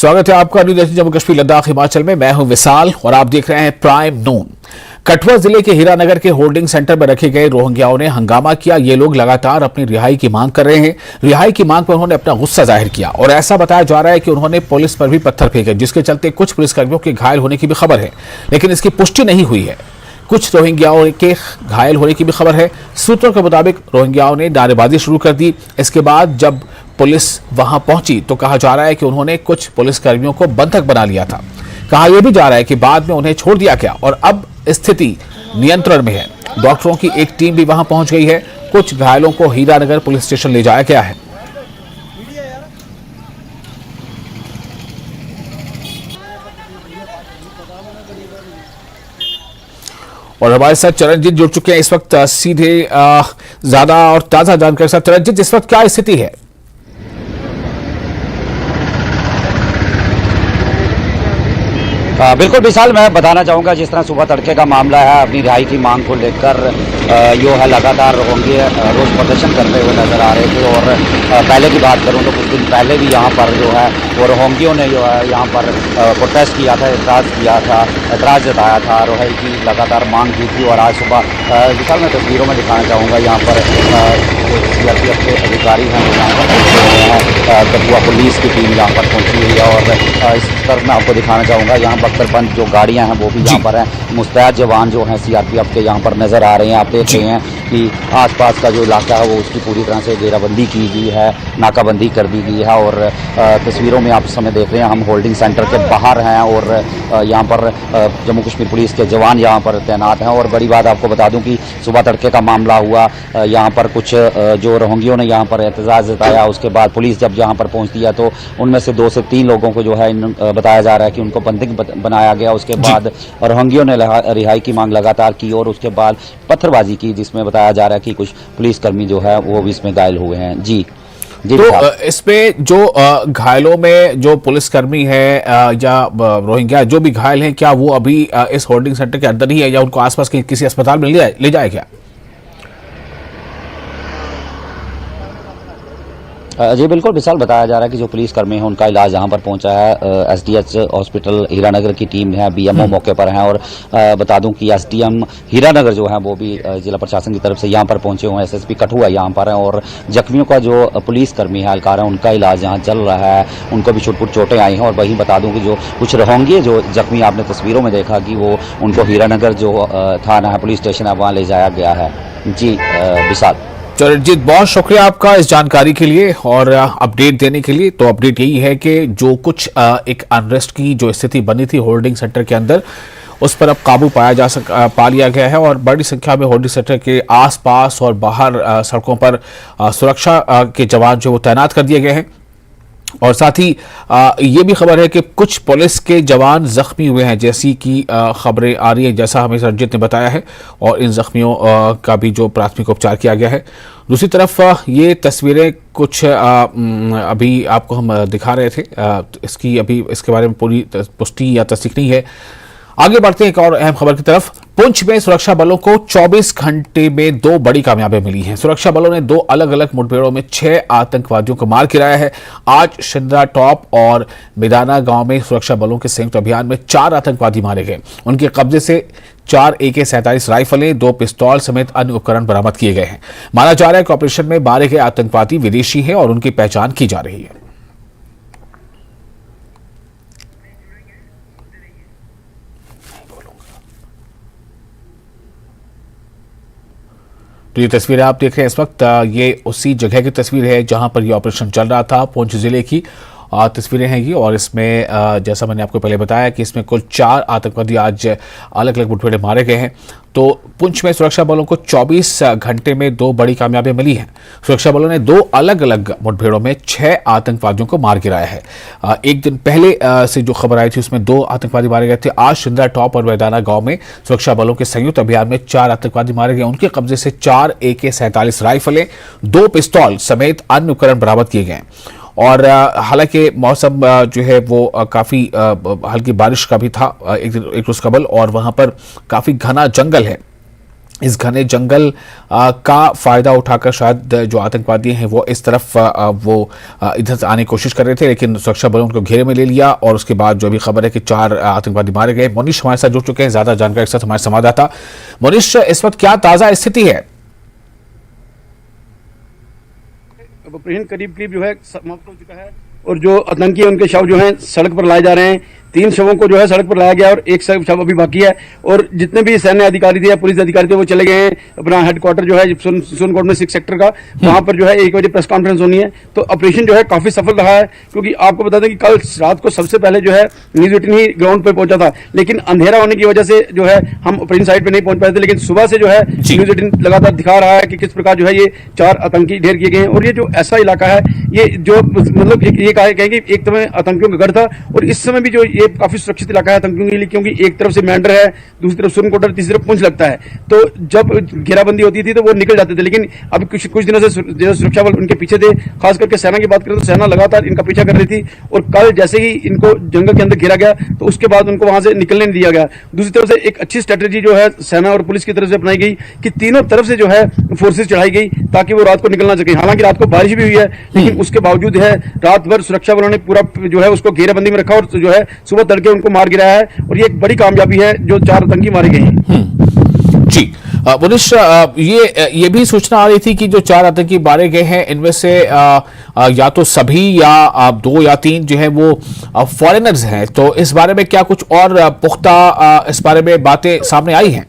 स्वागत है आपका न्यूज़ जम्मू कश्मीर लद्दाख हिमाचल में। मैं हूं विशाल और आप देख रहे हैं प्राइम नून। कठुआ जिले के हीरानगर के होल्डिंग सेंटर में रखे गए रोहिंग्याओं ने हंगामा किया। ये लोग लगातार अपनी रिहाई की मांग कर रहे हैं। रिहाई की मांग पर उन्होंने अपना गुस्सा जाहिर किया और ऐसा बताया जा रहा है कि उन्होंने पुलिस पर भी पत्थर फेंके, जिसके चलते कुछ पुलिसकर्मियों के घायल होने की भी खबर है, लेकिन इसकी पुष्टि नहीं हुई है। कुछ रोहिंग्याओं के घायल होने की भी खबर है। सूत्रों के मुताबिक रोहिंग्याओं ने नारेबाजी शुरू कर दी। इसके बाद जब पुलिस वहां पहुंची तो कहा जा रहा है कि उन्होंने कुछ पुलिसकर्मियों को बंधक बना लिया था। कहा यह भी जा रहा है कि बाद में उन्हें छोड़ दिया गया और अब स्थिति नियंत्रण में है। डॉक्टरों की एक टीम भी वहां पहुंच गई है। कुछ घायलों को हीरानगर पुलिस स्टेशन ले जाया गया है। और हमारे साथ चरणजीत जुड़ चुके हैं इस वक्त सीधे ज्यादा और ताजा जानकारी साथ। चरणजीत, इस वक्त क्या स्थिति है? बिल्कुल विशाल, मैं बताना चाहूँगा जिस तरह सुबह तड़के का मामला है, अपनी रिहाई की मांग को लेकर जो है लगातार रोहिंग्या रोष प्रदर्शन करते हुए नजर आ रहे थे। और पहले की बात करूँ तो कुछ दिन पहले भी यहाँ पर जो है वो रोहिंग्यों ने जो है यहाँ पर प्रोटेस्ट किया था, एतराज़ जताया था, रिहाई की लगातार मांग की थी। और आज सुबह विशाल मैं तस्वीरों में दिखाना चाहूँगा यहाँ पर CRPF के अधिकारी हैं यहाँ पर पहुँचे हुए हैं। कठुआ पुलिस की टीम यहाँ पर पहुँची हुई है और इस तरफ मैं आपको दिखाना चाहूँगा यहाँ बख्तरबंद जो गाड़ियां हैं वो भी यहाँ पर हैं। मुस्तैद जवान जो हैं CRPF के यहाँ पर नजर आ रहे हैं। आप देख रहे हैं कि आसपास का जो इलाका है वो उसकी पूरी तरह से घेराबंदी की गई है, नाकाबंदी कर दी गई है। और तस्वीरों में आप इस समय देख रहे हैं हम होल्डिंग सेंटर के बाहर हैं और यहाँ पर जम्मू कश्मीर पुलिस के जवान यहाँ पर तैनात हैं। और बड़ी बात आपको बता दूं कि सुबह तड़के का मामला हुआ, यहाँ पर कुछ जो रोहिंग्यों ने यहाँ पर एहतजाज जताया। उसके बाद पुलिस जब यहाँ पर पहुँचती है तो उनमें से 2 से 3 लोगों को जो है बताया जा रहा है कि उनको बंधक बनाया गया। उसके बाद रोहिंग्यों ने रिहाई की मांग लगातार की और उसके बाद पत्थरबाजी की, जिसमें बताया जा रहा है कि कुछ पुलिसकर्मी जो है वो भी इसमें घायल हुए हैं। जी तो इसमें जो घायलों में जो पुलिसकर्मी है या रोहिंग्या जो भी घायल हैं, क्या वो अभी इस होल्डिंग सेंटर के अंदर ही है या उनको आसपास के किसी अस्पताल में ले जाए क्या? जी बिल्कुल विशाल, बताया जा रहा है कि जो पुलिसकर्मी हैं उनका इलाज यहाँ पर पहुँचा है। SDH हॉस्पिटल हीरानगर की टीम है, BMO मौके पर हैं। और बता दूं कि SDM हीरानगर जो है वो भी जिला प्रशासन की तरफ से यहाँ पर पहुँचे हुए हैं। SSP कठुआ यहाँ पर हैं और जख्मियों का जो पुलिसकर्मी है एहलकार है उनका इलाज यहाँ चल रहा है। उनको भी छुटपुट चोटें आई हैं। और वहीं बता दूँ कि जो कुछ रोहिंग्या जो जख्मी आपने तस्वीरों में देखा कि वो उनको हीरानगर जो थाना है, पुलिस स्टेशन है, वहाँ ले जाया गया है। जी विशाल। चरणजीत, बहुत शुक्रिया आपका इस जानकारी के लिए और अपडेट देने के लिए। तो अपडेट यही है कि जो कुछ एक अनरेस्ट की जो स्थिति बनी थी होल्डिंग सेंटर के अंदर, उस पर अब काबू पा लिया गया है और बड़ी संख्या में होल्डिंग सेंटर के आसपास और बाहर सड़कों पर सुरक्षा के जवान जो वो तैनात कर दिए गए हैं। और साथ ही ये भी खबर है कि कुछ पुलिस के जवान जख्मी हुए हैं, जैसी कि खबरें आ रही है, जैसा हमें सरजीत ने बताया है। और इन जख्मियों का भी जो प्राथमिक उपचार किया गया है। दूसरी तरफ ये तस्वीरें कुछ अभी आपको हम दिखा रहे थे, इसकी अभी इसके बारे में पूरी पुष्टि या तस्दीक नहीं है। आगे बढ़ते हैं एक और अहम खबर की तरफ। पुंछ में सुरक्षा बलों को 24 घंटे में 2 बड़ी कामयाबियां मिली हैं। सुरक्षा बलों ने 2 अलग अलग मुठभेड़ों में 6 आतंकवादियों को मार गिराया है। आज शिंद्रा टॉप और मिदाना गांव में सुरक्षा बलों के संयुक्त अभियान में 4 आतंकवादी मारे गए। उनके कब्जे से 4 AK-47 राइफलें, 2 पिस्तौल समेत अन्य उपकरण बरामद किए गए हैं। माना जा रहा है कि ऑपरेशन में मारे गए आतंकवादी विदेशी हैं और उनकी पहचान की जा रही है। तो ये तस्वीरें आप देख रहे हैं इस वक्त, ये उसी जगह की तस्वीर है जहां पर ये ऑपरेशन चल रहा था। पुंछ जिले की तस्वीरें हैं ये। और इसमें जैसा मैंने आपको पहले बताया कि इसमें कुल 4 आतंकवादी आज अलग अलग मुठभेड़ें मारे गए हैं। तो पुंछ में सुरक्षा बलों को 24 घंटे में 2 बड़ी कामयाबियां मिली हैं। सुरक्षा बलों ने 2 अलग अलग मुठभेड़ों में 6 आतंकवादियों को मार गिराया है। एक दिन पहले से जो खबर आई थी उसमें 2 आतंकवादी मारे गए थे। आज शिंद्रा टॉप और मैदाना गांव में सुरक्षा बलों के संयुक्त अभियान में 4 आतंकवादी मारे गए। उनके कब्जे से 4 AK-47 राइफलें, 2 पिस्तौल समेत अन्य उपकरण बरामद किए गए। और हालांकि मौसम जो है वो काफ़ी हल्की बारिश का भी था एक रोज़ कबल, और वहाँ पर काफ़ी घना जंगल है। इस घने जंगल का फायदा उठाकर शायद जो आतंकवादी हैं वो इस तरफ इधर आने की कोशिश कर रहे थे, लेकिन सुरक्षा बलों उनको घेरे में ले लिया और उसके बाद जो अभी खबर है कि 4 आतंकवादी मारे गए। मोनिश हमारे साथ जुड़ चुके हैं ज्यादा जानकारी के साथ हमारे संवाददाता। मोनिश, इस वक्त क्या ताजा स्थिति है? ऑपरेशन करीब जो है समाप्त हो चुका है और जो आतंकी है उनके शव जो हैं सड़क पर लाए जा रहे हैं। 3 शवों को जो है सड़क पर लाया गया और 1 शव अभी बाकी है। और जितने भी सैन्य अधिकारी थे या पुलिस अधिकारी थे वो चले गए हैं अपना हेडक्वार्टर जो है सोनकोट में 6 सेक्टर का, वहां पर जो है 1 बजे प्रेस कॉन्फ्रेंस होनी है। तो ऑपरेशन जो है काफी सफल रहा है, क्योंकि आपको बता दें कि कल रात को सबसे पहले जो है न्यूज 18 ही ग्राउंड पर पहुंचा था, लेकिन अंधेरा होने की वजह से जो है हम ऑपरेशन साइट पर नहीं पहुंच पाए थे। लेकिन सुबह से जो है न्यूज 18 लगातार दिखा रहा है कि किस प्रकार जो है ये 4 आतंकी ढेर किए गए हैं। और ये जो ऐसा इलाका है, ये जो मतलब ये कहेंगे एक समय आतंकियों का गढ़ था और इस समय भी जो ये काफी सुरक्षित इलाका है आतंकियों के लिए, क्योंकि एक तरफ से मेंढर है, दूसरी तरफ सोनकोट, तीसरी तरफ पुंछ लगता है। तो जब घेराबंदी होती थी तो वो निकल जाते थे, लेकिन अब कुछ दिनों से जो सुरक्षा बल उनके पीछे थे। खास करके सेना की बात करें तो सेना लगातार इनका पीछा कर रही थी और कल जैसे ही इनको जंगल के अंदर घेरा गया तो उसके बाद उनको वहां से निकलने नहीं दिया गया। दूसरी तरफ से एक अच्छी स्ट्रेटेजी जो है सेना और पुलिस की तरफ से अपनाई गई कि तीनों तरफ से जो है फोर्सेस चढ़ाई गई ताकि वो रात को निकल ना सके। हालांकि रात को बारिश भी हुई है, लेकिन उसके बावजूद है रात भर सुरक्षा बलों ने पूरा जो है उसको घेराबंदी में रखा और जो है सुबह तड़के उनको मार गिराया है। और ये एक बड़ी कामयाबी है जो 4 आतंकी मारे गए हैं। जी मुनिश, ये भी सूचना आ रही थी कि जो 4 आतंकी मारे गए हैं इनमें से या तो सभी या 2 या 3 जो है वो फॉरेनर्स हैं। तो इस बारे में क्या कुछ और पुख्ता इस बारे में बातें सामने आई हैं?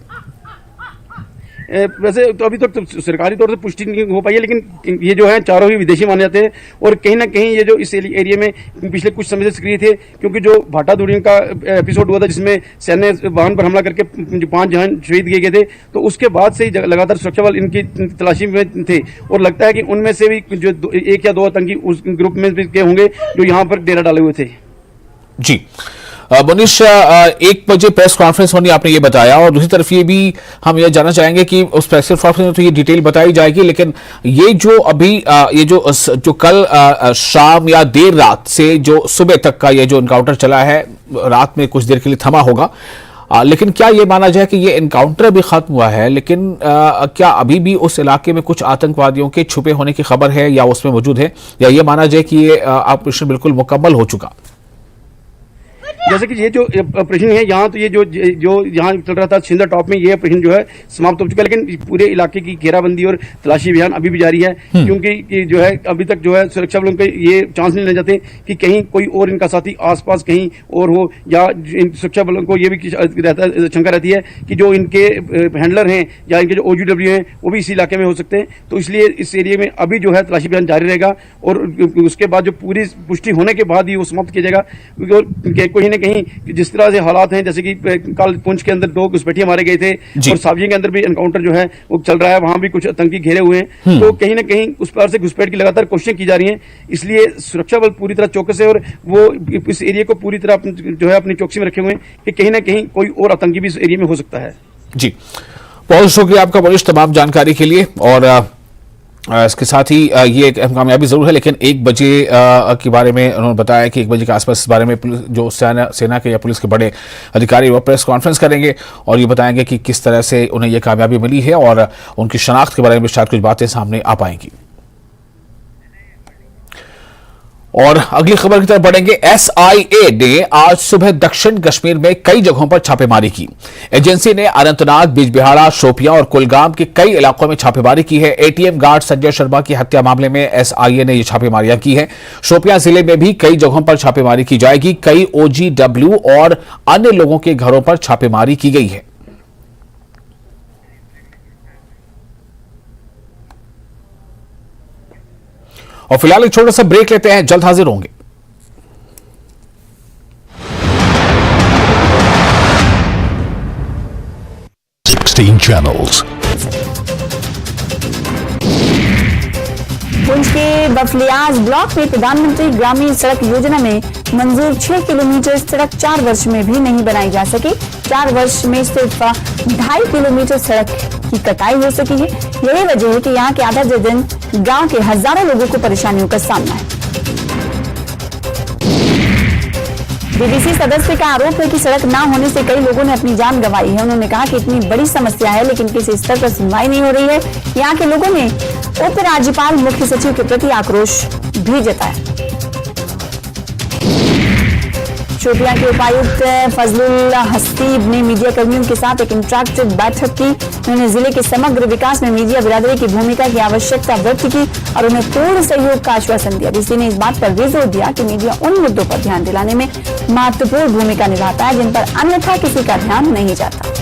वैसे तो अभी तक तो सरकारी तौर से पुष्टि नहीं हो पाई है, लेकिन ये जो है चारों ही विदेशी माने जाते हैं और कहीं ना कहीं ये जो इस एरिया में पिछले कुछ समय से सक्रिय थे, क्योंकि जो भाटा दूरियों का एपिसोड हुआ था जिसमें सैन्य वाहन पर हमला करके 5 जवान शहीद किए गए थे, तो उसके बाद से ही लगातार सुरक्षा बल इनकी तलाशी में थे। और लगता है कि उनमें से भी जो 1 या 2 आतंकी उस ग्रुप में भी होंगे जो यहाँ पर डेरा डाले हुए थे। जी मुनिश, 1 बजे प्रेस कॉन्फ्रेंस होनी आपने ये बताया, और दूसरी तरफ ये भी हम ये जानना चाहेंगे कि उस प्रेस कॉन्फ्रेंस में तो ये डिटेल बताई जाएगी, लेकिन ये जो अभी ये जो कल शाम या देर रात से जो सुबह तक का ये जो इनकाउंटर चला है, रात में कुछ देर के लिए थमा होगा, लेकिन क्या ये माना जाए कि ये इनकाउंटर भी खत्म हुआ है, लेकिन क्या अभी भी उस इलाके में कुछ आतंकवादियों के छुपे होने की खबर है या उसमें मौजूद है, या ये माना जाए कि ये ऑपरेशन बिल्कुल मुकम्मल हो चुका? जैसे कि ये जो ऑपरेशन है यहाँ, तो ये जो यहाँ चल रहा था छिंदा टॉप में, ये ऑपरेशन जो है समाप्त हो चुका है, लेकिन पूरे इलाके की घेराबंदी और तलाशी अभियान अभी भी जारी है। क्योंकि जो है अभी तक जो है सुरक्षा बलों के ये चांस नहीं ले जाते कि कहीं कोई और इनका साथी आसपास कहीं और हो, या सुरक्षा बलों को ये भी शंका रहती है कि जो इनके हैंडलर हैं या इनके जो OGW हैं वो भी इस इलाके में हो सकते हैं। तो इसलिए इस एरिया में अभी जो है तलाशी अभियान जारी रहेगा और उसके बाद जो पूरी पुष्टि होने के बाद ही वो समाप्त किया जाएगा। कहीं ना कहीं जिस तरह से हालात हैं, जैसे कि कल पुंछ के अंदर 2 घुसपैठिए मारे गए थे और सावजी के अंदर भी एनकाउंटर जो है वो चल रहा है, वहां भी कुछ आतंकी घेरे हुए हैं। तो कहीं ना कहीं उस पर से घुसपैठ की लगातार कोशिशें की जा रही हैं, इसलिए सुरक्षा बल पूरी तरह चौकस है और वो इस एरिया को पूरी तरह जो है अपनी चौकसी में रखे हुए हैं कि कहीं ना कहीं कोई और आतंकी भी इस एरिया में हो सकता है। जी, बहुत शुक्रिया आपका मोनिश तमाम जानकारी के लिए। और इसके साथ ही ये एक कामयाबी जरूर है, लेकिन 1 बजे के बारे में उन्होंने बताया कि 1 बजे के आसपास इस बारे में जो सेना के या पुलिस के बड़े अधिकारी वो प्रेस कॉन्फ्रेंस करेंगे और ये बताएंगे कि किस तरह से उन्हें ये कामयाबी मिली है और उनकी शनाख्त के बारे में शायद कुछ बातें सामने आ पाएंगी। और अगली खबर की तरफ बढ़ेंगे। SIA ने आज सुबह दक्षिण कश्मीर में कई जगहों पर छापेमारी की। एजेंसी ने अनंतनाग, बिजबिहाड़ा, शोपियां और कुलगाम के कई इलाकों में छापेमारी की है। ATM गार्ड संजय शर्मा की हत्या मामले में SIA ने ये छापेमारियां की है। शोपियां जिले में भी कई जगहों पर छापेमारी की जाएगी। कई OGW और अन्य लोगों के घरों पर छापेमारी की गई है। और फिलहाल एक छोटा सा ब्रेक लेते हैं, जल्द हाजिर होंगे। channels. पुंछ के बफलियाज ब्लॉक में प्रधानमंत्री ग्रामीण सड़क योजना में मंजूर 6 किलोमीटर सड़क 4 वर्ष में भी नहीं बनाई जा सकी। 4 वर्ष में सिर्फ 2.5 किलोमीटर सड़क की कटाई हो सकी है। यही वजह है कि यहाँ के आधा दर्जन गांव के हजारों लोगों को परेशानियों का सामना है। बीडीसी सदस्य का आरोप है कि सड़क न होने से कई लोगों ने अपनी जान गंवाई है। उन्होंने कहा कि इतनी बड़ी समस्या है लेकिन किसी स्तर पर सुनवाई नहीं हो रही है। यहाँ के लोगों ने उपराज्यपाल मुख्य सचिव के प्रति आक्रोश भी जताया। शोपियां के उपायुक्त फजलुल हसीब ने मीडिया कर्मियों के साथ एक इंटरैक्टिव बैठक की। उन्होंने जिले के समग्र विकास में मीडिया बिरादरी की भूमिका की आवश्यकता व्यक्त की और उन्हें पूर्ण सहयोग का आश्वासन दिया। डीसी ने इस बात पर भी जोर दिया कि मीडिया उन मुद्दों पर ध्यान दिलाने में महत्वपूर्ण भूमिका निभाता है जिन पर अन्यथा किसी का ध्यान नहीं जाता।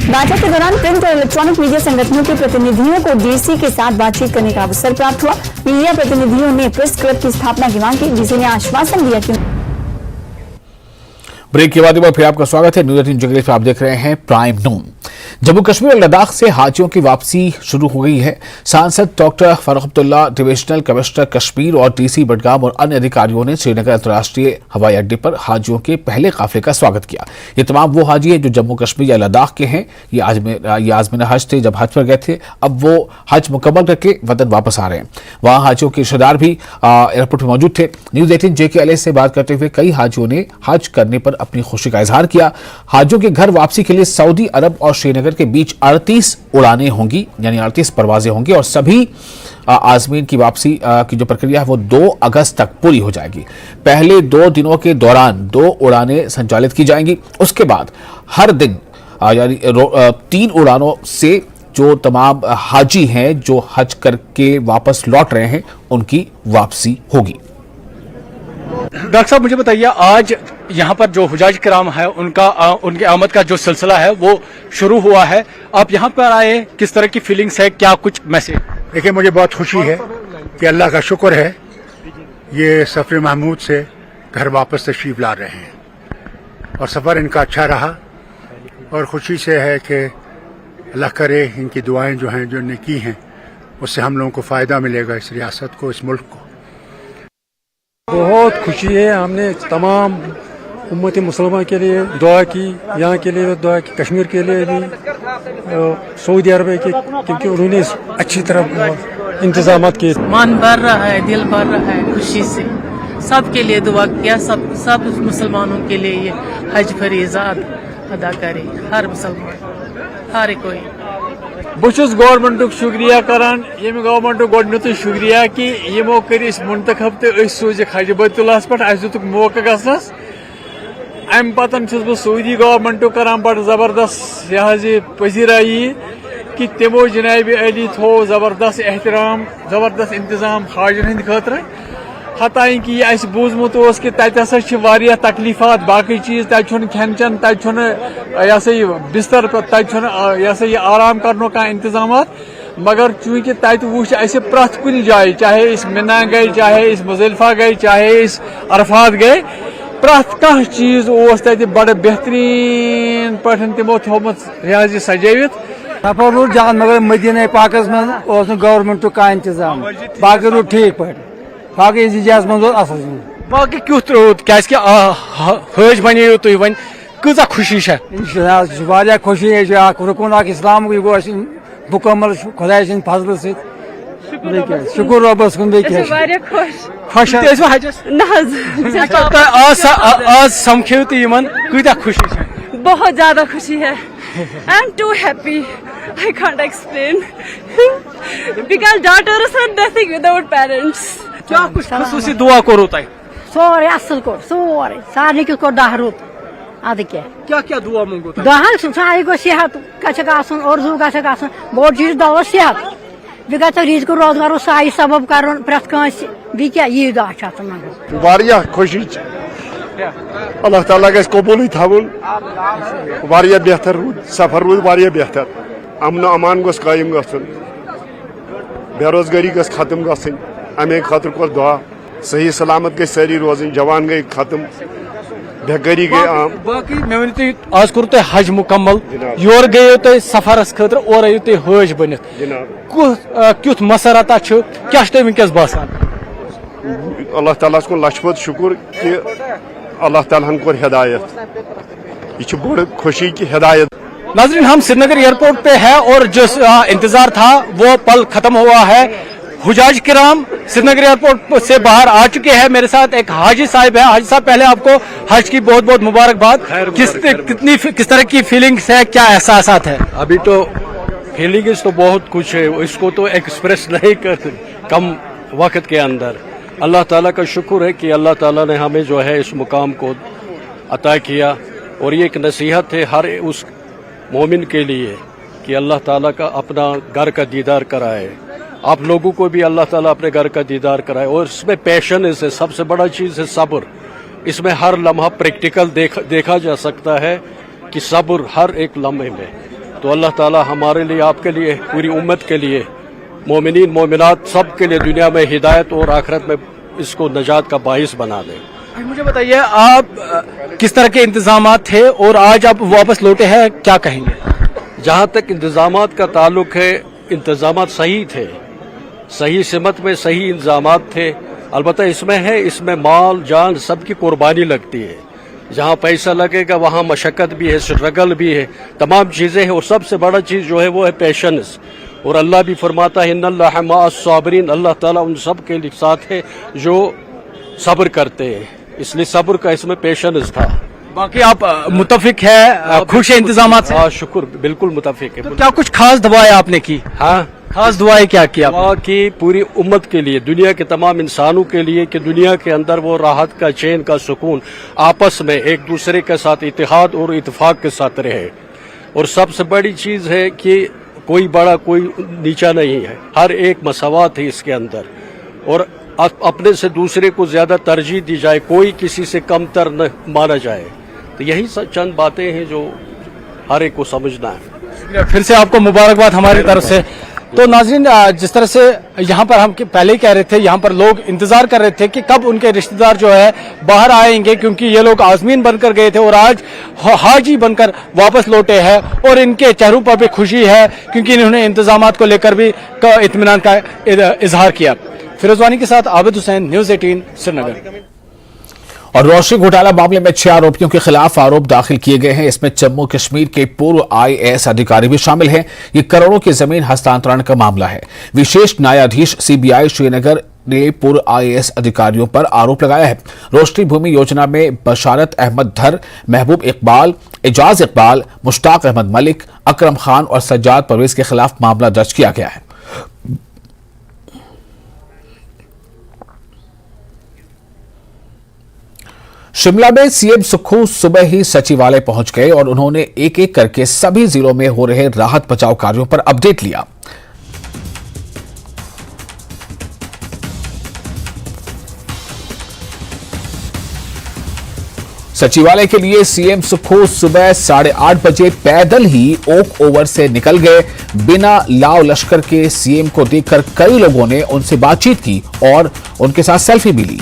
बैठक के दौरान प्रिंट और इलेक्ट्रॉनिक मीडिया संगठनों के प्रतिनिधियों को डीसी के साथ बातचीत करने का अवसर प्राप्त हुआ। मीडिया प्रतिनिधियों ने प्रेस क्लब की स्थापना की मांग की। डीसी ने आश्वासन दिया कि ब्रेक के बाद एक बार फिर आपका स्वागत है। न्यूज़ 18 जंगली पे आप देख रहे हैं प्राइम नून। जम्मू कश्मीर और लद्दाख से हाजियों की वापसी शुरू हो गई है। सांसद doctor Farooq Abdullah, divisional commissioner Kashmir और डीसी बडगाम और अन्य अधिकारियों ने श्रीनगर अंतर्राष्ट्रीय हवाई अड्डे पर हाजियों के पहले काफिले का स्वागत किया। ये तमाम वो हाजी हैं जो जम्मू कश्मीर या लद्दाख के हैं। ये आजमीन हज थे, जब हज पर गए थे, अब वो हज मुकम्मल करके वतन वापस आ रहे हैं। वहां हाजियों के रिश्तेदार भी एयरपोर्ट पर मौजूद थे। न्यूज़ 18 JKLA से बात करते हुए कई हाजियों ने हज करने पर अपनी खुशी का इजहार किया। हाजियों के घर वापसी के लिए सऊदी अरब और श्रीनगर के बीच 38 उड़ानें होंगी, यानी 38 परवाजें होंगी और सभी आजमीन की वापसी की जो प्रक्रिया है वो 2 अगस्त तक पूरी हो जाएगी। पहले 2 दिनों के दौरान 2 उड़ानें संचालित की जाएंगी। उसके बाद हर दिन यानी 3 उड़ानों से जो तमाम हाजी हैं जो हज करके वापस लौट रहे हैं उनकी वापसी होगी। डॉक्टर साहब मुझे बताइए, आज यहाँ पर जो हुजाज किराम है उनके आमद का जो सिलसिला है वो शुरू हुआ है। आप यहाँ पर आए, किस तरह की फीलिंग्स है, क्या कुछ मैसेज? देखिए, मुझे बहुत खुशी है कि अल्लाह का शुक्र है ये सफर महमूद से घर वापस तशरीफ ला रहे हैं और सफ़र इनका अच्छा रहा और खुशी से है कि अल्लाह करे इनकी दुआएं जो हैं जो इन्हें की हैं उससे हम लोगों को फ़ायदा मिलेगा, इस रियासत को, इस मुल्क को। बहुत खुशी है। हमने तमाम उम्मत मुसलमान के लिए दुआ की, यहाँ के लिए दुआ की, कश्मीर के लिए भी, सऊदी अरब के, क्योंकि उन्होंने अच्छी तरह इंतजाम किए। मन भर रहा है, दिल भर रहा है खुशी से। सब के लिए दुआ किया, सब मुसलमानों के लिए ये हज फरीज़ा अदा करे, हर मुसलमान, हर कोई। बहुत गवर्नमेंट शुक्रिया करान, यम गवर्नमेंट गोडनुत शुक्रिया कि यमो कर मुंतखब तो सूज हज बैतुल्लाहस पे दुक मौका गसनस। अम पतन बह सऊदी गवर्नमेंट करान बड़ जबरदस्त यह पजीराई कि तमो जनाब अली थो जबरदस्त एहतराम, जबरदस्त इंतजाम हाजन हंद खतर। हतान कि यह बूजमुत कि तथा तकलीफात, बाकी चीज तन खेन चन, तन यह बिस्तर यह आराम कर का इंतजाम, मगर चूंकि तत वुच प्रथ कुन जाए, चाहे इस मिना गए, चाहे इस मुजल्फा गए, चाहे इस अरफात गए, प्रथ कह चीज तत बड़ बेहतरीन पे तमो थोमुत यह सजावित। सफर रूट जान, मगर मदीना पाकस में गवर्नमेंट का इंतजाम, बाकी रूट ठीक पे, बाकी इजाज मज असल। बाकी क्युत रोद क्या हज बनो तुम वन कजा खुशी वारिया खुशी है। रुकन इस्लाम गो मुकम्मल खुदा सद फजल शुक्र रबस कुन खुश आज समख्यो तुम कता खुशी? बहुत ज्यादा खुशी है। I am too happy, I can't explain, because daughters are nothing without parents. क्या कुछ खसूसी दुआ करो तय? सोरे असल को सोरे सारे को दहरुत अद क्या क्या दुआ मंगो? दहन सारे को सेहत गसन और जू गसन बोड चीज दवा सेहत बे गो रिजक रोजगार साई सबब कर प्रेथ कंस बी क्या यह दुआ वारिया खुशी अल्लाह ताला गस कबूल थवन वारिया बेहतर रूद सफर रूद वारिया बेहतर अमन अमान गस कायम गसन बेरोजगारी गस खत्म गसन अमे खतर को दुआ सही सलामत गई सारी रोजन जवान गई खत्म बेगरी गई आम बाकी मे वन तुम आज कोर तुम हज मुकम्मल योर गयो तुम सफरस खतर और आयो तुम हज बनित क्युत मसरता क्या वनकस बासान? अल्लाह ताला को लछपत शुक्र कि अल्लाह ताला कोर हिदायत, यह बड़ खुशी की हिदायत। नाज़रीन, हम श्रीनगर एयरपोर्ट पे है और जो इंतजार था वो पल खत्म हुआ है। हुजाज किराम श्रीनगर एयरपोर्ट से बाहर आ चुके हैं। मेरे साथ एक हाजी साहब है। हाजी साहब, पहले आपको हज की बहुत बहुत मुबारकबाद। किस तरह की फीलिंग्स है, क्या एहसासात है? अभी तो फीलिंग्स तो बहुत कुछ है, इसको तो एक्सप्रेस नहीं कर कम वक्त के अंदर। अल्लाह ताला का शुक्र है कि अल्लाह ताला ने हमें जो है इस मुकाम को अता किया, और ये एक नसीहत है हर उस मोमिन के लिए कि अल्लाह ताला का अपना घर का दीदार कराए। आप लोगों को भी अल्लाह ताला अपने घर का दीदार कराए, और इसमें पैशनेस है, सबसे बड़ा चीज़ है सब्र। इसमें हर लम्हा प्रैक्टिकल देखा जा सकता है कि सब्र हर एक लम्हे में। तो अल्लाह ताला हमारे लिए, आपके लिए, पूरी उम्मत के लिए, मोमिनीन मोमिनात सब के लिए दुनिया में हिदायत और आखिरत में इसको नजात का बाइस बना दे। मुझे बताइए, आप किस तरह के इंतजामात थे और आज आप वापस लौटे हैं, क्या कहेंगे? जहाँ तक इंतजामात का ताल्लुक है, इंतजामात सही थे, सही सिमत में सही इंतजामात थे। अलबत्ता इसमें माल जान सबकी कुर्बानी लगती है। जहाँ पैसा लगेगा वहाँ मशक्कत भी है, स्ट्रगल भी है, तमाम चीज़ें हैं। और सबसे बड़ा चीज़ जो है वो है पेशेंस। और अल्लाह भी फरमाता है इन्नल्लाह मअस साबिरीन, अल्लाह ताला उन सब के साथ है जो सब्र करते हैं। इसलिए सब्र का इसमें पेशेंस था। बाकी आप मुतफिक है, खुश है इंतजामात से? हाँ, शुक्र, बिल्कुल मुतफिक है। तो क्या कुछ खास दुआएं आपने की? हाँ, खास दुआएं क्या किया? दुआ की पूरी उम्मत के लिए, दुनिया के तमाम इंसानों के लिए, कि दुनिया के अंदर वो राहत का, चैन का, सुकून, आपस में एक दूसरे के साथ इत्तेहाद और इत्तेफाक के साथ रहे। और सबसे बड़ी चीज़ है कि कोई बड़ा कोई नीचा नहीं है, हर एक मसावात है इसके अंदर, और अपने से दूसरे को ज्यादा तरजीह दी जाए, कोई किसी से कमतर न माना जाए। तो यही चंद बातें हैं जो हर एक को समझना है। फिर से आपको मुबारकबाद हमारी तरफ से। तो नाज़रीन, जिस तरह से यहाँ पर हम पहले ही कह रहे थे, यहाँ पर लोग इंतजार कर रहे थे कि कब उनके रिश्तेदार जो है बाहर आएंगे, क्योंकि ये लोग आज़मीन बनकर गए थे और आज हाजी बनकर वापस लौटे हैं। और इनके चेहरों पर भी खुशी है, क्योंकि इन्होंने इंतजामात को लेकर भी इत्मीनान का इजहार किया। फिरोजवानी के साथ आबिद हुसैन, न्यूज़ 18 श्रीनगर। और रोशनी घोटाला मामले में 6 आरोपियों के खिलाफ आरोप दाखिल किए गए हैं। इसमें जम्मू कश्मीर के पूर्व IAS अधिकारी भी शामिल हैं। ये करोड़ों की जमीन हस्तांतरण का मामला है। विशेष न्यायाधीश CBI श्रीनगर ने पूर्व IAS अधिकारियों पर आरोप लगाया है। रोशनी भूमि योजना में बशारत अहमद धर, महबूब इकबाल, एजाज इकबाल, मुश्ताक अहमद मलिक, अकरम खान और सज्जाद परवेज के खिलाफ मामला दर्ज किया गया है। शिमला में CM सुक्खू सुबह ही सचिवालय पहुंच गए और उन्होंने एक एक करके सभी जिलों में हो रहे राहत बचाव कार्यों पर अपडेट लिया। सचिवालय के लिए CM सुक्खू सुबह 8:30 बजे पैदल ही ओक ओवर से निकल गए। बिना लाव लश्कर के CM को देखकर कई लोगों ने उनसे बातचीत की और उनके साथ सेल्फी भी ली।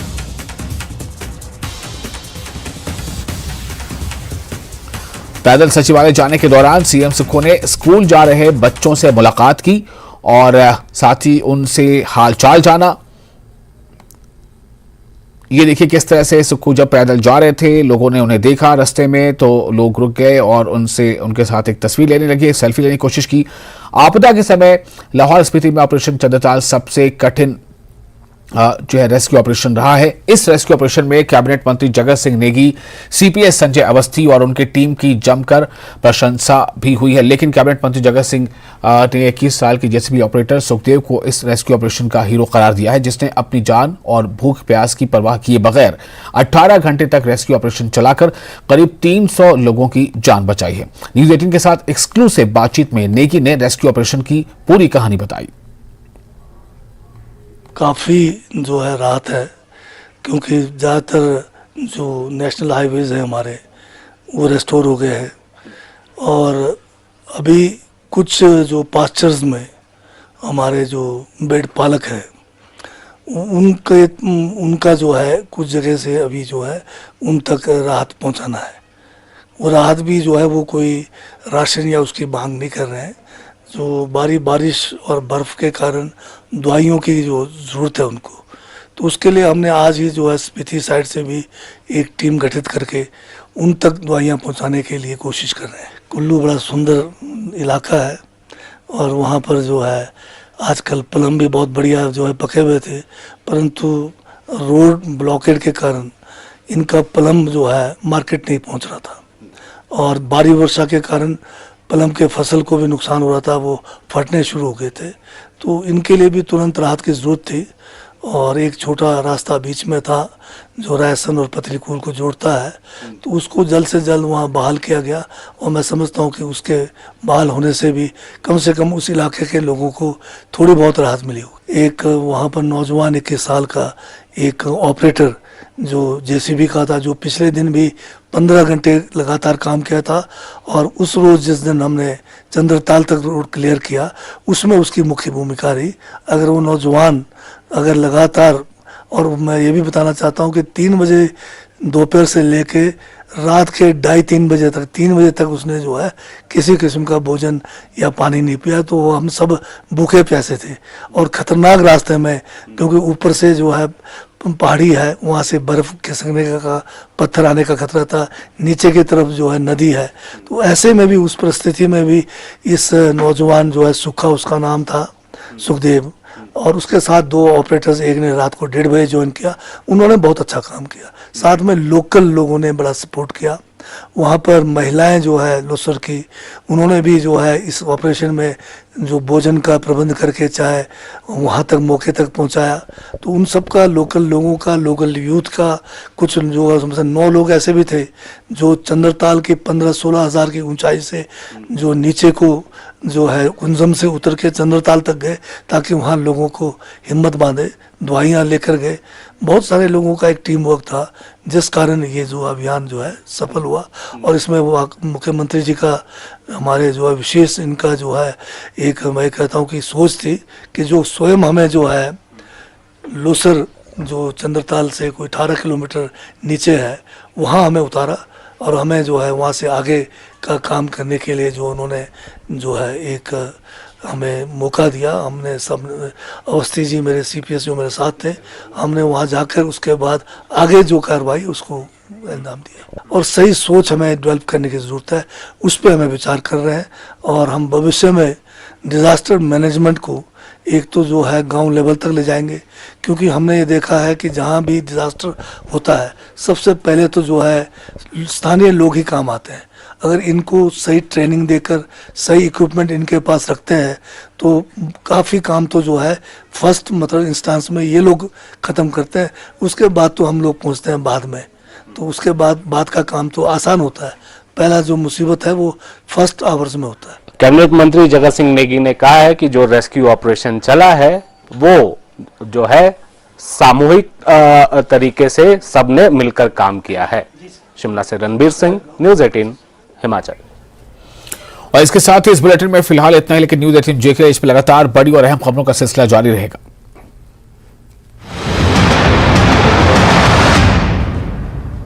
पैदल सचिवालय जाने के दौरान CM सुक्खू ने स्कूल जा रहे बच्चों से मुलाकात की और साथ ही उनसे हालचाल जाना। ये देखिए किस तरह से सुक्खू जब पैदल जा रहे थे, लोगों ने उन्हें देखा रास्ते में तो लोग रुक गए और उनके साथ एक तस्वीर लेने लगे, सेल्फी लेने की कोशिश की। आपदा के समय लाहौल स्पीति में ऑपरेशन चंद्रताल सबसे कठिन जो है रेस्क्यू ऑपरेशन रहा है। इस रेस्क्यू ऑपरेशन में कैबिनेट मंत्री जगत सिंह नेगी, CPS संजय अवस्थी और उनकी टीम की जमकर प्रशंसा भी हुई है। लेकिन कैबिनेट मंत्री जगत सिंह ने 21 साल की JCB ऑपरेटर सुखदेव को इस रेस्क्यू ऑपरेशन का हीरो करार दिया है, जिसने अपनी जान और भूख प्यास की परवाह किए बगैर 18 घंटे तक रेस्क्यू ऑपरेशन चलाकर करीब 300 लोगों की जान बचाई है। न्यूज़ 18 के साथ एक्सक्लूसिव बातचीत में नेगी ने रेस्क्यू ऑपरेशन की पूरी कहानी बताई। काफ़ी जो है राहत है, क्योंकि ज़्यादातर जो नेशनल हाईवेज़ हैं हमारे वो रेस्टोर हो गए हैं, और अभी कुछ जो पास्चर्स में हमारे जो भेड़ पालक हैं उनका जो है कुछ जगह से अभी जो है उन तक राहत पहुंचाना है। वो राहत भी जो है वो कोई राशन या उसकी मांग नहीं कर रहे हैं। जो बारिश और बर्फ़ के कारण दवाइयों की जो ज़रूरत है उनको, तो उसके लिए हमने आज ही जो है स्पीति साइड से भी एक टीम गठित करके उन तक दवाइयाँ पहुंचाने के लिए कोशिश कर रहे हैं। कुल्लू बड़ा सुंदर इलाका है और वहाँ पर जो है आजकल प्लम भी बहुत बढ़िया जो है पके हुए थे, परंतु रोड ब्लॉकेड के कारण इनका प्लम जो है मार्केट नहीं पहुंच रहा था और भारी वर्षा के कारण प्लम के फसल को भी नुकसान हो रहा था, वो फटने शुरू हो गए थे। तो इनके लिए भी तुरंत राहत की ज़रूरत थी और एक छोटा रास्ता बीच में था जो रायसन और पतलीकूल को जोड़ता है, तो उसको जल्द से जल्द वहाँ बहाल किया गया और मैं समझता हूँ कि उसके बहाल होने से भी कम से कम उस इलाके के लोगों को थोड़ी बहुत राहत मिली हो। एक वहाँ पर नौजवान 21 साल का एक ऑपरेटर जो जेसीबी का था, जो पिछले दिन भी 15 घंटे लगातार काम किया था और उस रोज़ जिस दिन हमने चंद्रताल तक रोड क्लियर किया उसमें उसकी मुख्य भूमिका रही। अगर वो नौजवान अगर लगातार, और मैं ये भी बताना चाहता हूँ कि 3 बजे दोपहर से लेके रात के 2:30-3 बजे तक 3 बजे तक उसने जो है किसी किस्म का भोजन या पानी नहीं पिया, तो हम सब भूखे प्यासे थे और ख़तरनाक रास्ते में, क्योंकि ऊपर से जो है पहाड़ी है, वहाँ से बर्फ़ खिसकने का पत्थर आने का खतरा था, नीचे की तरफ जो है नदी है। तो ऐसे में भी, उस परिस्थिति में भी इस नौजवान जो है सुखा उसका नाम था, सुखदेव, और उसके साथ 2 ऑपरेटर्स, एक ने रात को 1:30 बजे ज्वाइन किया, उन्होंने बहुत अच्छा काम किया। साथ में लोकल लोगों ने बड़ा सपोर्ट किया। वहाँ पर महिलाएं जो है लोसर की, उन्होंने भी जो है इस ऑपरेशन में जो भोजन का प्रबंध करके चाहे वहाँ तक मौके तक पहुँचाया। तो उन सब का, लोकल लोगों का, लोकल यूथ का, कुछ जो समझ 9 लोग ऐसे भी थे जो चंद्रताल की 15-16 हज़ार की ऊंचाई से जो नीचे को जो है कुंजम से उतर के चंद्रताल तक गए ताकि वहाँ लोगों को हिम्मत बांधे, दवाइयाँ लेकर गए। बहुत सारे लोगों का एक टीम वर्क था जिस कारण ये जो अभियान जो है सफल हुआ और इसमें वो मुख्यमंत्री जी का, हमारे जो है विशेष इनका जो है एक, मैं कहता हूँ कि सोच थी कि जो स्वयं हमें जो है लोसर जो चंद्रताल से कोई 18 किलोमीटर नीचे है वहाँ हमें उतारा और हमें जो है वहाँ से आगे का काम करने के लिए जो उन्होंने जो है एक हमें मौका दिया। हमने सब, अवस्थी जी मेरे CPS जो मेरे साथ थे, हमने वहाँ जाकर उसके बाद आगे जो कार्रवाई उसको अंजाम दिया और सही सोच हमें डेवलप करने की ज़रूरत है, उस पर हमें विचार कर रहे हैं और हम भविष्य में डिज़ास्टर मैनेजमेंट को एक तो जो है गांव लेवल तक ले जाएंगे, क्योंकि हमने ये देखा है कि जहाँ भी डिज़ास्टर होता है सबसे पहले तो जो है स्थानीय लोग ही काम आते हैं। अगर इनको सही ट्रेनिंग देकर सही इक्विपमेंट इनके पास रखते हैं तो काफ़ी काम तो जो है फर्स्ट मतलब इंस्टेंस में ये लोग ख़त्म करते हैं, उसके बाद तो हम लोग पहुँचते हैं बाद में, तो उसके बाद का काम तो आसान होता है। पहला जो मुसीबत है वो फर्स्ट आवर्स में होता है। कैबिनेट मंत्री जगत सिंह नेगी ने कहा है कि जो रेस्क्यू ऑपरेशन चला है वो जो है सामूहिक तरीके से सबने मिलकर काम किया है। शिमला से रणबीर सिंह, न्यूज़ 18 हिमाचल। और इसके साथ ही इस बुलेटिन में फिलहाल इतना ही, लेकिन न्यूज़ 18 JK इस पर लगातार बड़ी और अहम खबरों का सिलसिला जारी रहेगा।